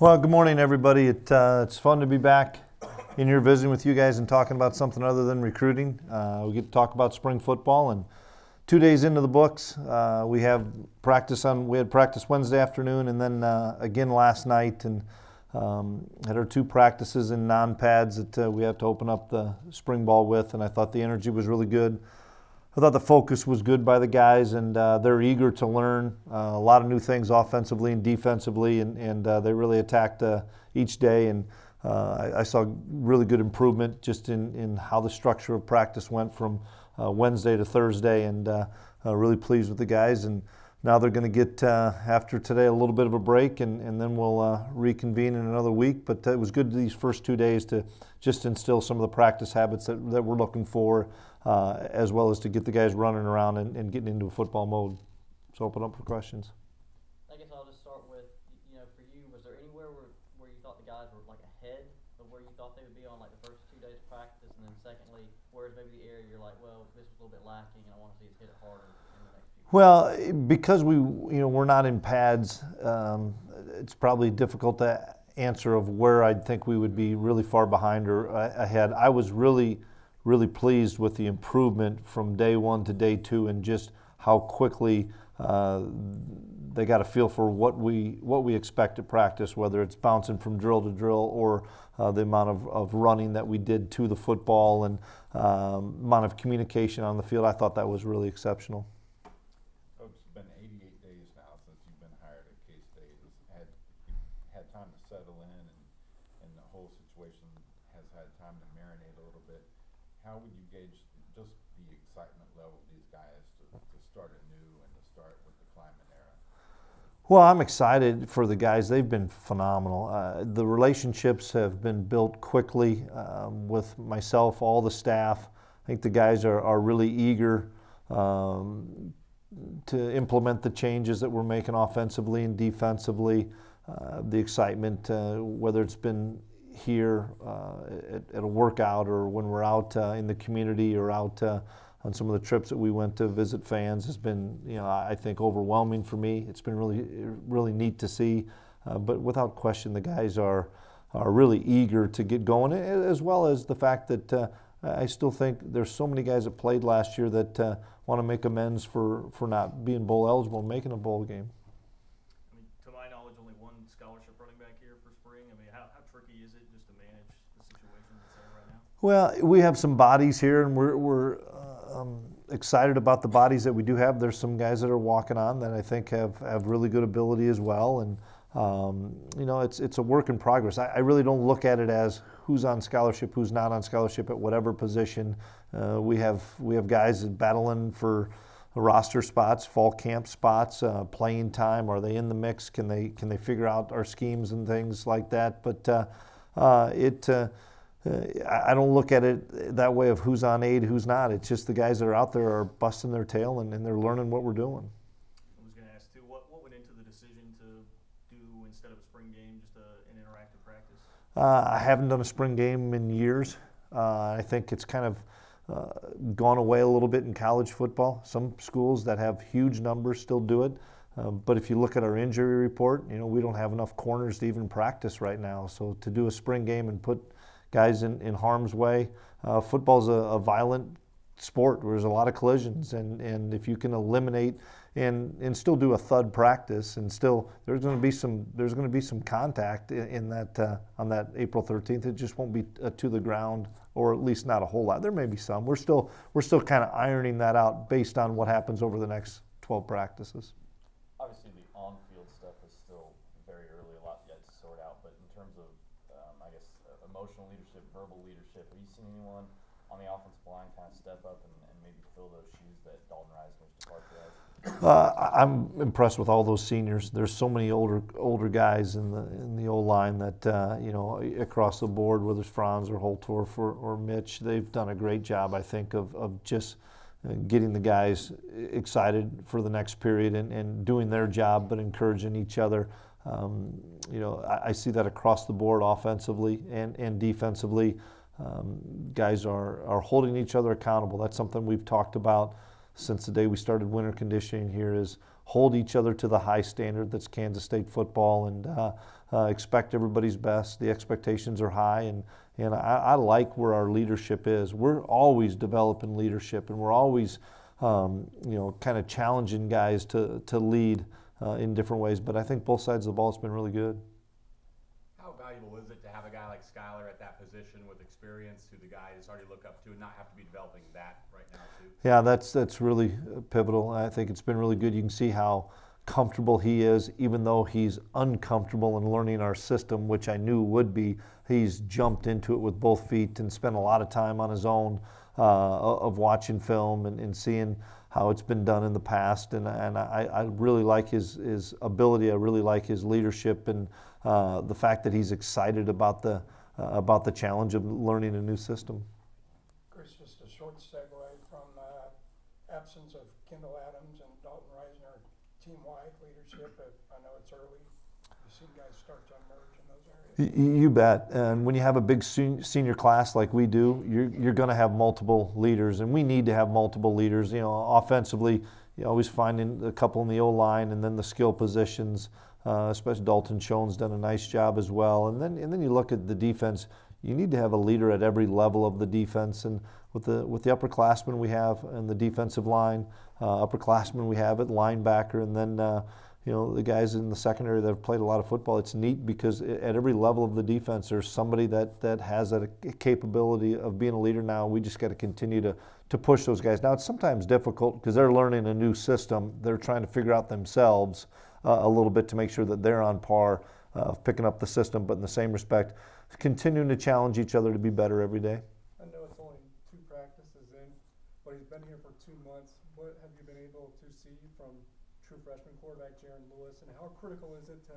Well, good morning, everybody. It's fun to be back in here visiting with you guys and talking about something other than recruiting. We get to talk about spring football, and 2 days into the books, we had practice Wednesday afternoon, and then again last night, and had our two practices in non-pads that we had to open up the spring ball with, and I thought the energy was really good. I thought the focus was good by the guys, and they're eager to learn a lot of new things offensively and defensively, and they really attacked each day. And I saw really good improvement just in how the structure of practice went from Wednesday to Thursday, and really pleased with the guys. And now they're going to get, after today, a little bit of a break, and then we'll reconvene in another week. But it was good these first 2 days to just instill some of the practice habits that we're looking for, as well as to get the guys running around and getting into a football mode. So open up for questions. I guess I'll just start with, for you, was there anywhere where you thought the guys were like ahead of where you thought they would be on like the first 2 days of practice? And then secondly, where's maybe the area you're like, well, this was a little bit lacking and I want to see us hit it harder in the next few weeks? Well, because we're not in pads, it's probably difficult to answer of where I'd think we would be really far behind or ahead. I was really pleased with the improvement from day one to day two, and just how quickly they got a feel for what we expect at practice, whether it's bouncing from drill to drill or the amount of running that we did to the football, and amount of communication on the field. I thought that was really exceptional. Coach, it's been 88 days now since you've been hired at K-State. Had time to settle in, and the whole situation has had time to marinate a little bit. How would you gauge just the excitement level of these guys to start anew and to start with the Klieman era? Well, I'm excited for the guys. They've been phenomenal. The relationships have been built quickly with myself, all the staff. I think the guys are really eager to implement the changes that we're making offensively and defensively. The excitement, whether it's been here at a workout or when we're out in the community or out on some of the trips that we went to visit fans, has been, I think, overwhelming for me. It's been really neat to see, but without question the guys are really eager to get going, as well as the fact that I still think there's so many guys that played last year that want to make amends for not being bowl eligible and making a bowl game. To my knowledge, only one scholarship running back here for spring. How tricky is it just to manage the situation that's there right now? Well, we have some bodies here, and we're excited about the bodies that we do have. There's some guys that are walking on that I think have really good ability as well, and it's a work in progress. I really don't look at it as who's on scholarship, who's not on scholarship at whatever position. We have guys battling for roster spots, fall camp spots, playing time. Are they in the mix? Can they figure out our schemes and things like that? But I don't look at it that way of who's on aid, who's not. It's just the guys that are out there are busting their tail, and they're learning what we're doing. I was going to ask too, what went into the decision to do, instead of a spring game, just an interactive practice? I haven't done a spring game in years. I think it's kind of gone away a little bit in college football. Some schools that have huge numbers still do it. But if you look at our injury report, we don't have enough corners to even practice right now. So to do a spring game and put guys in harm's way, football's a violent sport where there's a lot of collisions, and if you can eliminate and still do a thud practice, and still there's going to be some contact in that on that April 13th. It just won't be to the ground, or at least not a whole lot. There may be some. We're still kind of ironing that out based on what happens over the next 12 practices. Obviously, the on-field stuff is still very early, a lot yet to sort out. But in terms of, emotional leadership, verbal leadership, have you seen anyone on the offensive line kind of step up and maybe fill those shoes that Dalton Reisner's departure has? I'm impressed with all those seniors. There's so many older guys in the O-line that across the board, whether it's Franz or Holtorf or Mitch, they've done a great job, I think, of just getting the guys excited for the next period and doing their job, but encouraging each other. I see that across the board, offensively and defensively. Guys are holding each other accountable. That's something we've talked about since the day we started winter conditioning here, is hold each other to the high standard that's Kansas State football, and expect everybody's best. The expectations are high, and I like where our leadership is. We're always developing leadership, and we're always kind of challenging guys to lead in different ways. But I think both sides of the ball has been really good. How valuable is it to have a guy like Skyler at that position with experience, who the guys already look up to, and not have to be developing that right now too? Yeah, that's really pivotal. I think it's been really good. You can see how comfortable he is, even though he's uncomfortable in learning our system, which I knew would be. He's jumped into it with both feet and spent a lot of time on his own of watching film and seeing how it's been done in the past. And I really like his ability. I really like his leadership, and the fact that he's excited about the challenge of learning a new system. Chris, just a short segue from absence of Kendall Adams and Dalton Reisner, team-wide leadership. I know it's early. You've seen guys start to emerge in those areas. You bet. And when you have a big senior class like we do, you're going to have multiple leaders, and we need to have multiple leaders. Offensively, you're always finding a couple in the O-line, and then the skill positions. Especially Dalton Schoen's done a nice job as well. And then you look at the defense. You need to have a leader at every level of the defense, and with the upperclassmen we have in the defensive line, upperclassmen we have at linebacker, and then the guys in the secondary that have played a lot of football. It's neat because at every level of the defense, there's somebody that has that capability of being a leader now. We just got to continue to push those guys. Now, it's sometimes difficult because they're learning a new system. They're trying to figure out themselves a little bit to make sure that they're on par of picking up the system, but in the same respect, continuing to challenge each other to be better every day. I know it's only 2 practices in, but he's been here for 2 months. What have you been able to see from true freshman quarterback Jaron Lewis, and how critical is it to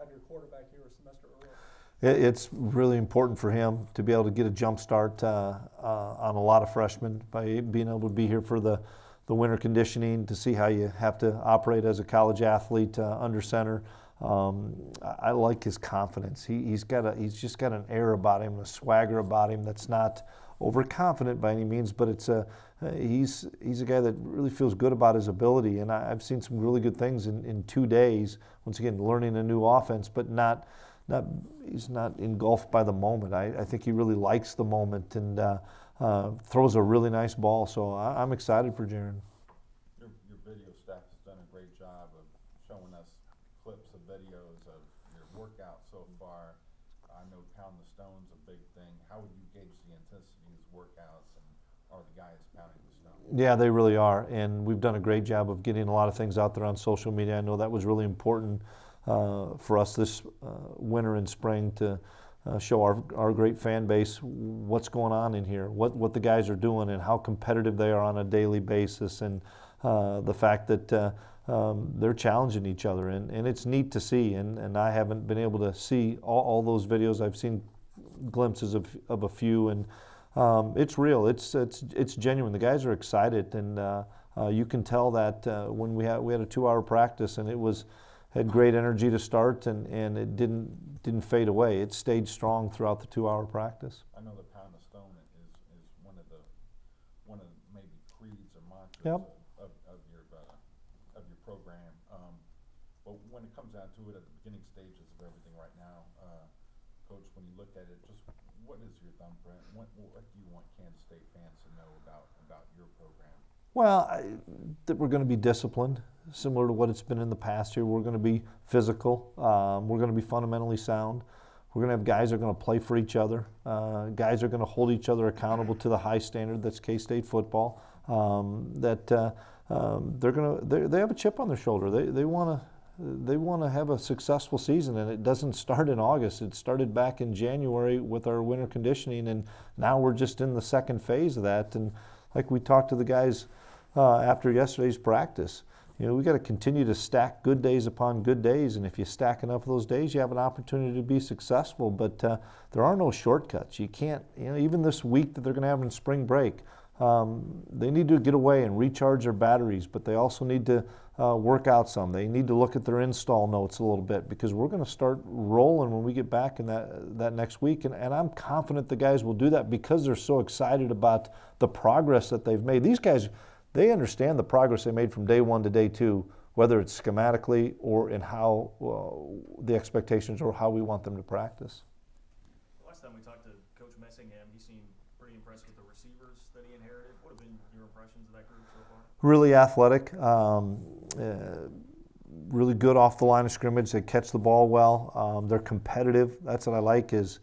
have your quarterback here a semester early? It's really important for him to be able to get a jump start on a lot of freshmen by being able to be here for the winter conditioning, to see how you have to operate as a college athlete under center. I like his confidence. He's just got an air about him, a swagger about him that's not overconfident by any means, but he's a guy that really feels good about his ability. And I've seen some really good things in 2 days. Once again, learning a new offense, but he's not engulfed by the moment. I think he really likes the moment and throws a really nice ball. So I'm excited for Jaron. Your video staff has done a great job of showing us clips of videos of your workout so far. I know pound the stone's a big thing. How would you gauge the intensity of these workouts, and are the guys pounding the stone? Yeah, they really are, and we've done a great job of getting a lot of things out there on social media. I know that was really important for us this winter and spring to show our great fan base what's going on in here, what the guys are doing, and how competitive they are on a daily basis, and the fact that they're challenging each other, and it's neat to see. And I haven't been able to see all those videos. I've seen glimpses of a few, and it's real. It's genuine. The guys are excited, and you can tell that when we had a 2-hour practice, and had great energy to start, and it didn't fade away. It stayed strong throughout the 2-hour practice. I know the pound the stone is one of maybe creeds or mantras Yep. of your program. But when it comes down to it, at the beginning stages of everything right now, Coach, when you look at it, just what is your thumbprint? What do you want Kansas State fans to know about your program? Well, that we're going to be disciplined, similar to what it's been in the past year. We're going to be physical. We're going to be fundamentally sound. We're going to have guys that are going to play for each other. Guys are going to hold each other accountable to the high standard that's K-State football. They have a chip on their shoulder. They want to have a successful season, and it doesn't start in August. It started back in January with our winter conditioning, and now we're just in the second phase of that. And like we talked to the guys after yesterday's practice, we got to continue to stack good days upon good days, and if you stack enough of those days, you have an opportunity to be successful. But there are no shortcuts. You can't, even this week that they're going to have in spring break, they need to get away and recharge their batteries, but they also need to work out some. They need to look at their install notes a little bit, because we're going to start rolling when we get back in that next week, and I'm confident the guys will do that because they're so excited about the progress that they've made. These guys, they understand the progress they made from day 1 to day 2 whether it's schematically or in how the expectations or how we want them to practice. Last time we talked to Coach Messingham, he seemed pretty impressed with the receivers that he inherited. What have been your impressions of that group so far? Really athletic, really good off the line of scrimmage. They catch the ball well. They're competitive. That's what I like is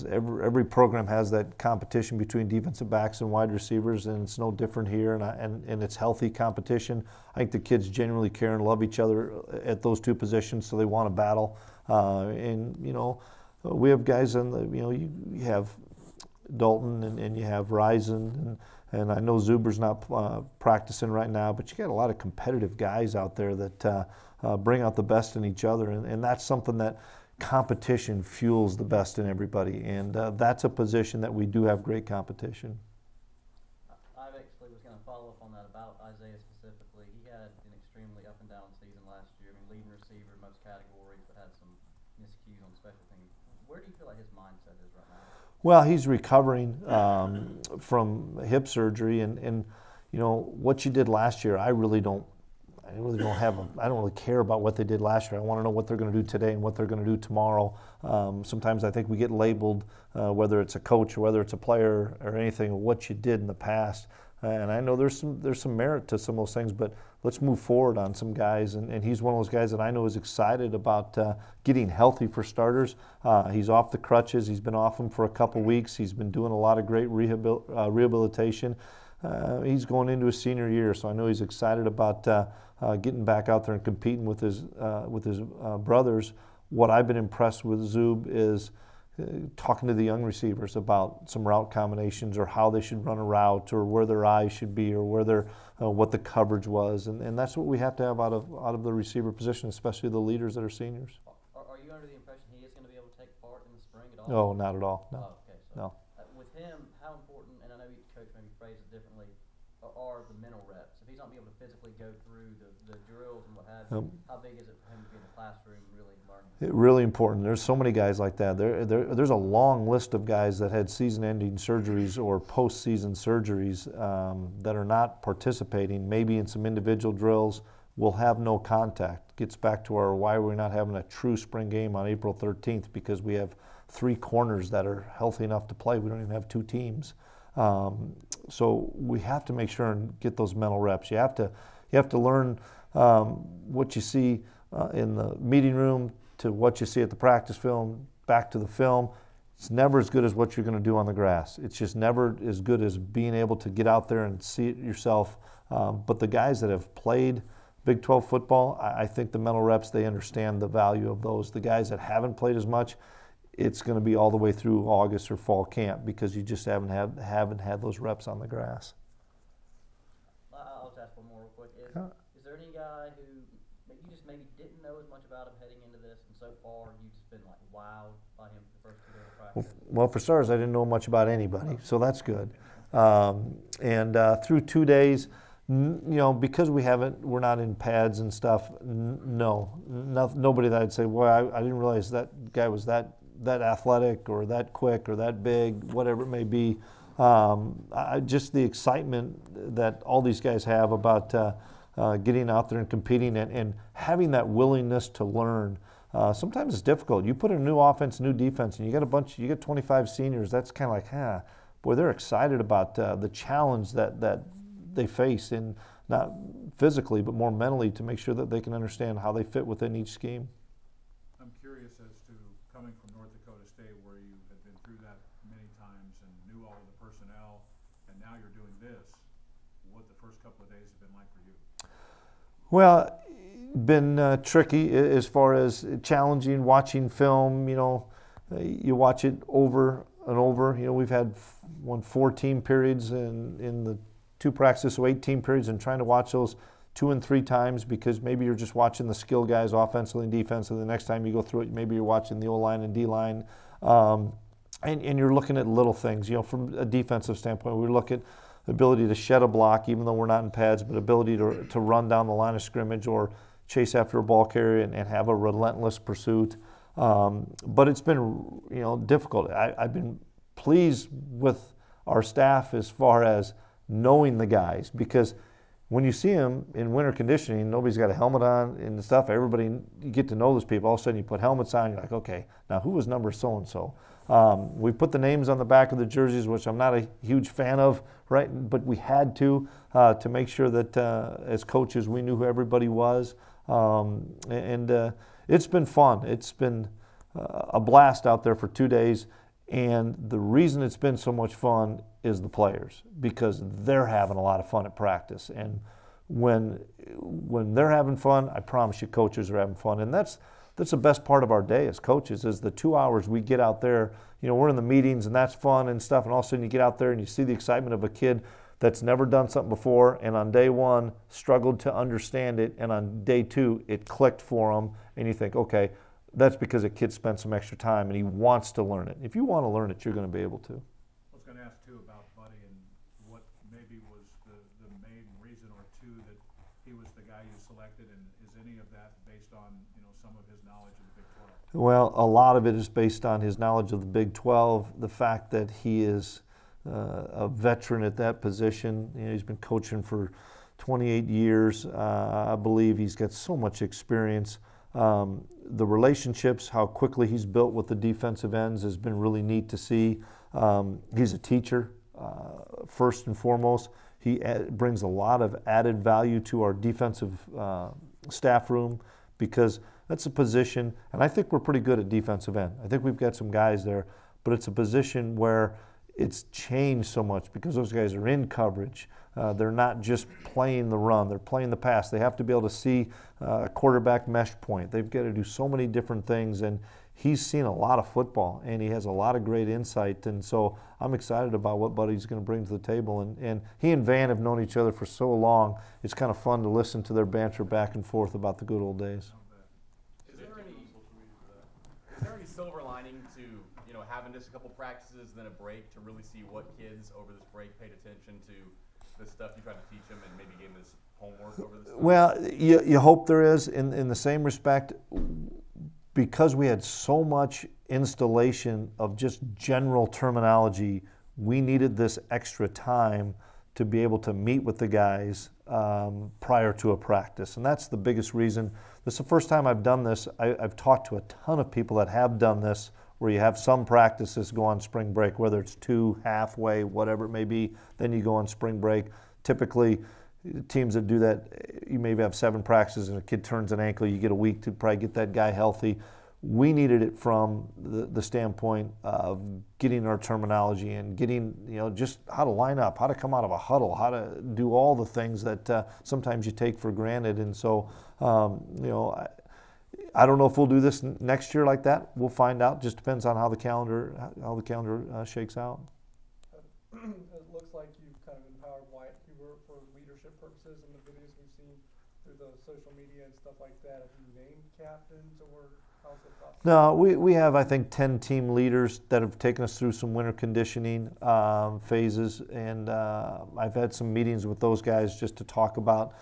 every program has that competition between defensive backs and wide receivers, and it's no different here, and it's healthy competition. I think the kids genuinely care and love each other at those two positions, so they want to battle. And, you know, we have guys in the, you know, you have Dalton and you have Risen, and I know Zuber's not practicing right now, but you got a lot of competitive guys out there that bring out the best in each other, and that's something that competition fuels the best in everybody, and that's a position that we do have great competition. I actually was going to follow up on that about Isaiah specifically. He had an extremely up and down season last year. I mean, leading receiver most categories, but had some miscues on special teams. Where do you feel like his mindset is right now? Well, he's recovering from hip surgery, and you know what you did last year. I really don't care about what they did last year. I want to know what they're going to do today and what they're going to do tomorrow. Sometimes I think we get labeled, whether it's a coach or whether it's a player or anything, what you did in the past. And I know there's some merit to some of those things, but let's move forward on some guys. And he's one of those guys that I know is excited about getting healthy for starters. He's off the crutches. He's been off them for a couple weeks. He's been doing a lot of great rehabilitation. He's going into his senior year, so I know he's excited about getting back out there and competing with his brothers. What I've been impressed with Zub is talking to the young receivers about some route combinations or how they should run a route or where their eyes should be or where their what the coverage was, and that's what we have to have out of the receiver position, especially the leaders that are seniors. Are you under the impression he is going to be able to take part in the spring at all? No, not at all. No. Oh, okay. So, No. With him, how important, and I know each coach maybe phrase it differently, are the mental reps? If he's not able to physically go through the drills and what have you, how big is it for him to be in the classroom and really learning? Really important. There's so many guys like that. There's a long list of guys that had season-ending surgeries or post-season surgeries that are not participating, maybe in some individual drills, will have no contact. Gets back to our why we're not having a true spring game on April 13th, because we have 3 corners that are healthy enough to play. We don't even have 2 teams. So we have to make sure and get those mental reps. You have to learn what you see in the meeting room to what you see at the practice film, back to the film. It's never as good as what you're going to do on the grass. It's just never as good as being able to get out there and see it yourself. But the guys that have played Big 12 football, I think the mental reps, they understand the value of those. The guys that haven't played as much, it's going to be all the way through August or fall camp because you just haven't had those reps on the grass. I'll just ask one more real quick. Is there any guy who you just maybe didn't know as much about him heading into this, and so far you've just been like wowed by him for the first 2 days of practice? Well, for starters, I didn't know much about anybody, so that's good. And through 2 days, you know, because we're not in pads and stuff. Nobody that I'd say, well, I didn't realize that guy was that athletic or that quick or that big, whatever it may be. Just the excitement that all these guys have about getting out there and competing and having that willingness to learn. Sometimes it's difficult. You put in a new offense, new defense, and you get 25 seniors. That's kind of like, boy, they're excited about the challenge that they face, and not physically, but more mentally, to make sure that they can understand how they fit within each scheme. I'm curious as to, coming from North Dakota State, where you had been through that many times and knew all of the personnel, and now you're doing this, what the first couple of days have been like for you? Well, been tricky as far as challenging, watching film. You know, you watch it over and over. You know, we've had 4 team periods in the 2 practices, so 8 team periods, and trying to watch those 2 and 3 times, because maybe you're just watching the skill guys offensively and defensively. The next time you go through it, maybe you're watching the O-line and D-line, and you're looking at little things. You know, from a defensive standpoint, we look at the ability to shed a block, even though we're not in pads, but ability to run down the line of scrimmage or chase after a ball carrier and have a relentless pursuit. But it's been, you know, difficult. I've been pleased with our staff as far as knowing the guys, because when you see them in winter conditioning, nobody's got a helmet on and stuff. Everybody, you get to know those people. All of a sudden you put helmets on, you're like, okay, now who was number so-and-so? We put the names on the back of the jerseys, which I'm not a huge fan of, right? But we had to make sure that as coaches we knew who everybody was. It's been fun. It's been a blast out there for 2 days. And the reason it's been so much fun is the players, because they're having a lot of fun at practice. And when they're having fun, I promise you coaches are having fun. And that's the best part of our day as coaches, is the 2 hours we get out there. You know, we're in the meetings and that's fun and stuff, and all of a sudden you get out there and you see the excitement of a kid that's never done something before, and on day one struggled to understand it, and on day two it clicked for them, and you think, okay, that's because a kid spent some extra time and he wants to learn it. If you want to learn it, you're going to be able to. I was going to ask too about Buddy and what maybe was the main reason or two that he was the guy you selected, and is any of that based on, you know, some of his knowledge of the Big 12? Well, a lot of it is based on his knowledge of the Big 12, the fact that he is a veteran at that position. You know, he's been coaching for 28 years. I believe he's got so much experience. The relationships, how quickly he's built with the defensive ends has been really neat to see. He's a teacher, first and foremost. He brings a lot of added value to our defensive staff room, because that's a position, and I think we're pretty good at defensive end. I think we've got some guys there, but it's a position where it's changed so much because those guys are in coverage. They're not just playing the run, they're playing the pass. They have to be able to see a quarterback mesh point. They've got to do so many different things, and he's seen a lot of football, and he has a lot of great insight, and so I'm excited about what Buddy's going to bring to the table. And he and Van have known each other for so long, it's kind of fun to listen to their banter back and forth about the good old days. Is there any silver lining to, you know, having just a couple practices, then a break, to really see what kids over this break paid attention to the stuff you tried to teach them, and maybe gave them this homework over this time? Well, you hope there is. In the same respect, because we had so much installation of just general terminology, we needed this extra time to be able to meet with the guys prior to a practice. And that's the biggest reason. This is the first time I've done this. I've talked to a ton of people that have done this, where you have some practices go on spring break, whether it's 2, halfway, whatever it may be, then you go on spring break. Typically, teams that do that, you maybe have 7 practices and a kid turns an ankle, you get a week to probably get that guy healthy. We needed it from the standpoint of getting our terminology and getting, you know, just how to line up, how to come out of a huddle, how to do all the things that sometimes you take for granted. And so, you know, I don't know if we'll do this next year like that. We'll find out. Just depends on how the calendar shakes out. It looks like you've kind of empowered Wyatt Huber for leadership purposes in the videos we've seen through the social media and stuff like that. Have you named captains, or how's the process? No, we have, I think, 10 team leaders that have taken us through some winter conditioning phases, and I've had some meetings with those guys just to talk about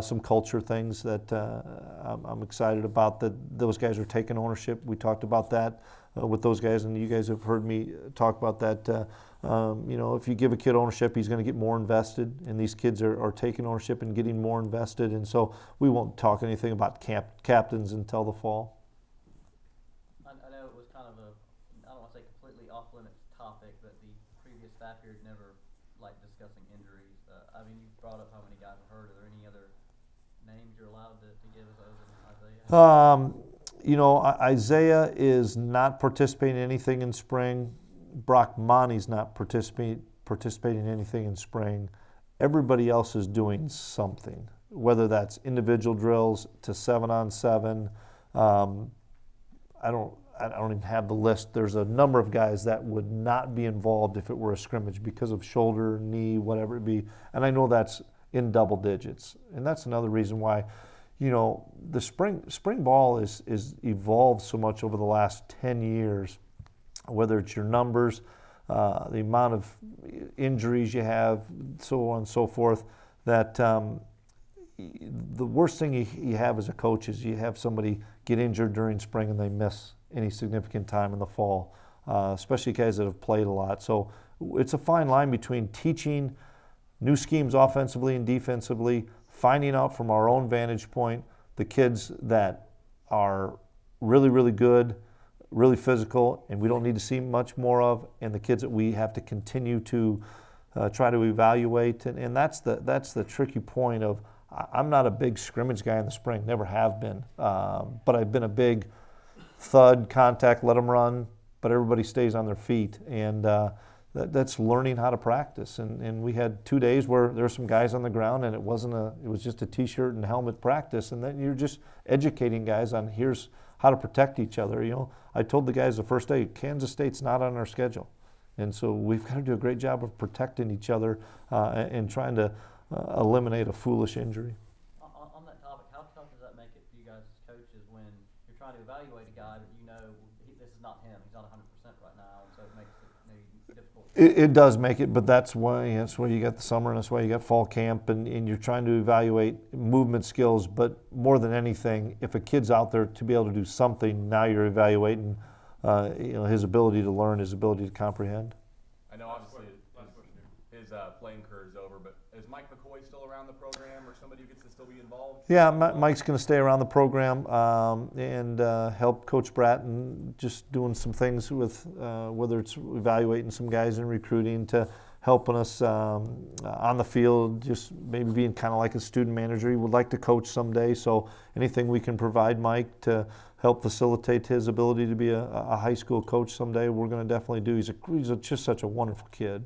some culture things that I'm excited about, that those guys are taking ownership. We talked about that with those guys, and you guys have heard me talk about that. You know, if you give a kid ownership, he's going to get more invested, and these kids are taking ownership and getting more invested, and so we won't talk anything about captains until the fall. I know it was kind of a, I don't want to say completely off-limits topic, but the previous staff here had never liked discussing injuries. I mean, you brought up how many guys were hurt. Are there any other names you're allowed to give us other than Isaiah? You know, Isaiah is not participating in anything in spring. Brock Monty's not participating in anything in spring. Everybody else is doing something, whether that's individual drills to 7-on-7. I don't even have the list. There's a number of guys that would not be involved if it were a scrimmage because of shoulder, knee, whatever it be. And I know that's in double digits. And that's another reason why, you know, the spring ball is evolved so much over the last 10 years, whether it's your numbers, the amount of injuries you have, so on and so forth, that the worst thing you have as a coach is you have somebody get injured during spring and they miss any significant time in the fall, especially guys that have played a lot. So it's a fine line between teaching new schemes offensively and defensively, finding out from our own vantage point the kids that are really, really good, really physical, and we don't need to see much more of, and the kids that we have to continue to try to evaluate. And that's the tricky point of, I'm not a big scrimmage guy in the spring, never have been, but I've been a big thud, contact, let them run, but everybody stays on their feet. And that's learning how to practice. And we had 2 days where there were some guys on the ground, and it was just a t-shirt and helmet practice. And then you're just educating guys on here's how to protect each other. You know, I told the guys the first day, Kansas State's not on our schedule. And so we've got to do a great job of protecting each other and trying to eliminate a foolish injury. On that topic, how tough does that make it for you guys as coaches when you're trying to evaluate a guy that you know this is not him, he's not 100% right now, and so it makes it maybe difficult? It does make it, but that's why you got the summer, and that's why you got fall camp, and you're trying to evaluate movement skills. But more than anything, if a kid's out there to be able to do something, now you're evaluating his ability to learn, his ability to comprehend. I know obviously his playing career is over, but is Mike McCoy still around the program, or somebody who gets to still be involved? Yeah, Mike's going to stay around the program and help Coach Bratton, just doing some things with whether it's evaluating some guys in recruiting to helping us on the field, just maybe being kind of like a student manager. He would like to coach someday, so anything we can provide Mike to help facilitate his ability to be a high school coach someday, we're going to definitely do. He's just such a wonderful kid.